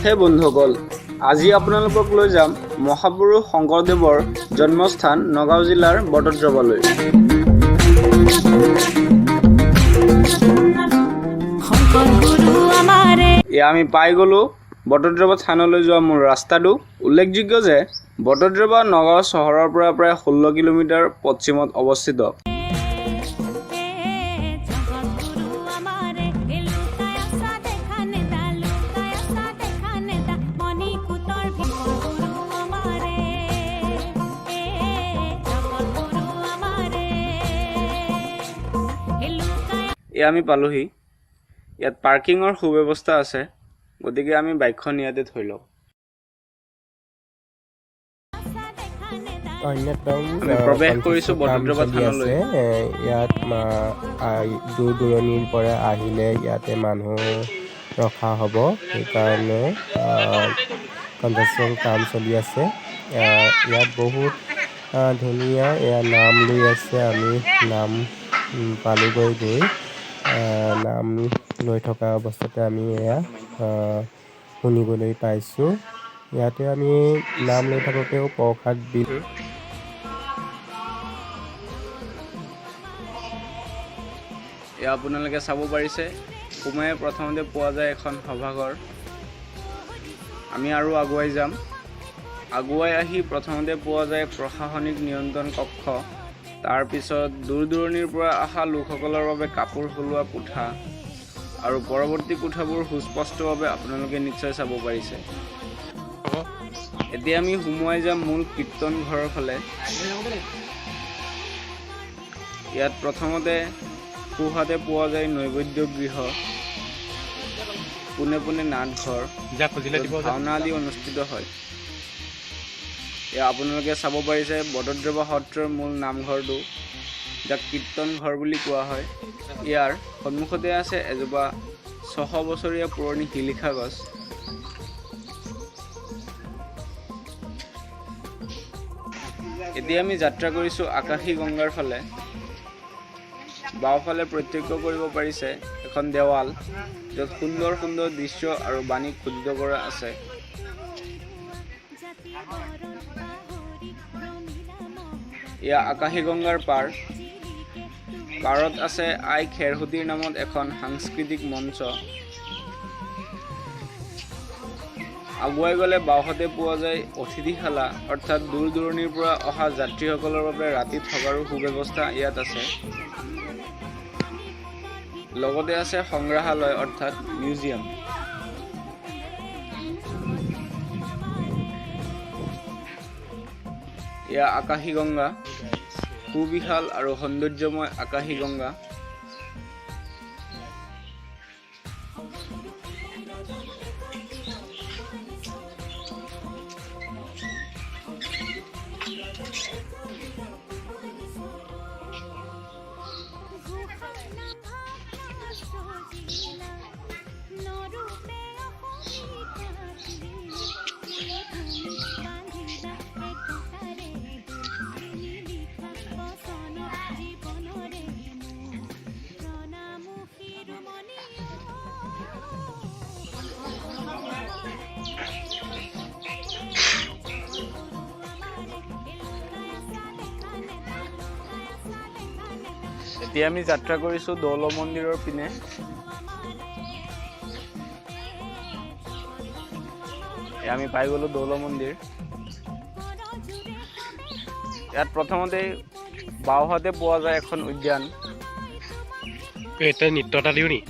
হে বন্ধুসকল, আজি আপোনালোকক লৈ যাম মহাপুৰুষ শংকৰদেৱৰ জন্মস্থান নগাঁও জিলাৰ বটদ্ৰৱালৈ। এয়া আমি পাই গ'লো বটদ্ৰৱা থানলৈ যোৱা মূল ৰাস্তাটো। উল্লেখযোগ্য যে বটদ্ৰৱা নগাঁও চহৰৰ পৰা প্ৰায় 16 কিলোমিটাৰ পশ্চিমত অৱস্থিত। এয়া আমি পালোহি। ইয়াত পাৰ্কিঙৰ সুব্যৱস্থা আছে, গতিকে আমি বাইকখন ইয়াতে থৈ লওঁ। আমি প্ৰৱেশ কৰিছোঁ বটদ্ৰৱা থানলৈ। ইয়াত দূৰ দূৰণিৰ পৰা আহিলে ইয়াতে মানুহ ৰখা হ'ব, সেইকাৰণে কনষ্ট্ৰাকশ্যন কাম চলি আছে। ইয়াত বহুত ধুনীয়া নাম লৈ আছে। আমি নাম পালোগৈ গৈ নাম লৈ থকা অৱস্থাতে আমি এয়া শুনিবলৈ পাইছোঁ। ইয়াতে আমি নাম লৈ থাকোঁতেও প্ৰসাদ বিল এয়া আপোনালোকে চাব পাৰিছে, সোমাই প্ৰথমতে পোৱা যায় এখন সভাঘৰ। আমি আৰু আগুৱাই যাম। আগুৱাই আহি প্ৰথমতে পোৱা যায় প্ৰশাসনিক নিয়ন্ত্ৰণ কক্ষ। তাৰপিছত দূৰ দূৰণিৰ পৰা অহা লোকসকলৰ বাবে কাপোৰ সলোৱা কোঠা, আৰু পৰৱৰ্তী কোঠাবোৰ সুস্পষ্টভাৱে আপোনালোকে নিশ্চয় চাব পাৰিছে। এতিয়া আমি সোমোৱাই যাম মূল কীৰ্তন ঘৰৰ ফালে। ইয়াত প্ৰথমতে সোঁহাতে পোৱা যায় নৈবেদ্য গৃহ, পোনে পোনে নাটঘৰ, ভাওনা আদি অনুষ্ঠিত হয়। এয়া আপোনালোকে চাব পাৰিছে বটদ্ৰৱা সত্ৰৰ মূল নামঘৰটো, যাক কীৰ্তন ঘৰ বুলি কোৱা হয়। ইয়াৰ সন্মুখতে আছে এজোপা 600 বছৰীয়া পুৰণি শিলিখা গছ। এতিয়া আমি যাত্ৰা কৰিছোঁ আকাশী গংগাৰ ফালে। বাওঁফালে প্ৰত্যক্ষ কৰিব পাৰিছে এখন দেৱাল, য'ত সুন্দৰ সুন্দৰ দৃশ্য আৰু বাণী খোদিত কৰা আছে। এয়া আকাশী গংগাৰ পাৰ। পাৰত আছে আই খেৰসুতিৰ নামত এখন সাংস্কৃতিক মঞ্চ। আগুৱাই গ'লে বাওঁহাতে পোৱা যায় অতিথিশালা, অৰ্থাৎ দূৰ দূৰণিৰ পৰা অহা যাত্ৰীসকলৰ বাবে ৰাতি থকাৰো সুব্যৱস্থা ইয়াত আছে। লগতে আছে সংগ্ৰহালয় অৰ্থাৎ মিউজিয়াম। এয়া আকাশী গংগা, সুবিশাল আৰু সৌন্দৰ্যময় আকাশী গংগা। এতিয়া আমি যাত্ৰা কৰিছোঁ দৌল মন্দিৰৰ পিনে। আমি পাই গ'লো দৌল মন্দিৰ। ইয়াত প্ৰথমতে বাওঁহাতে পোৱা যায় এখন উদ্যান। এটা নৃত্যতালিও নি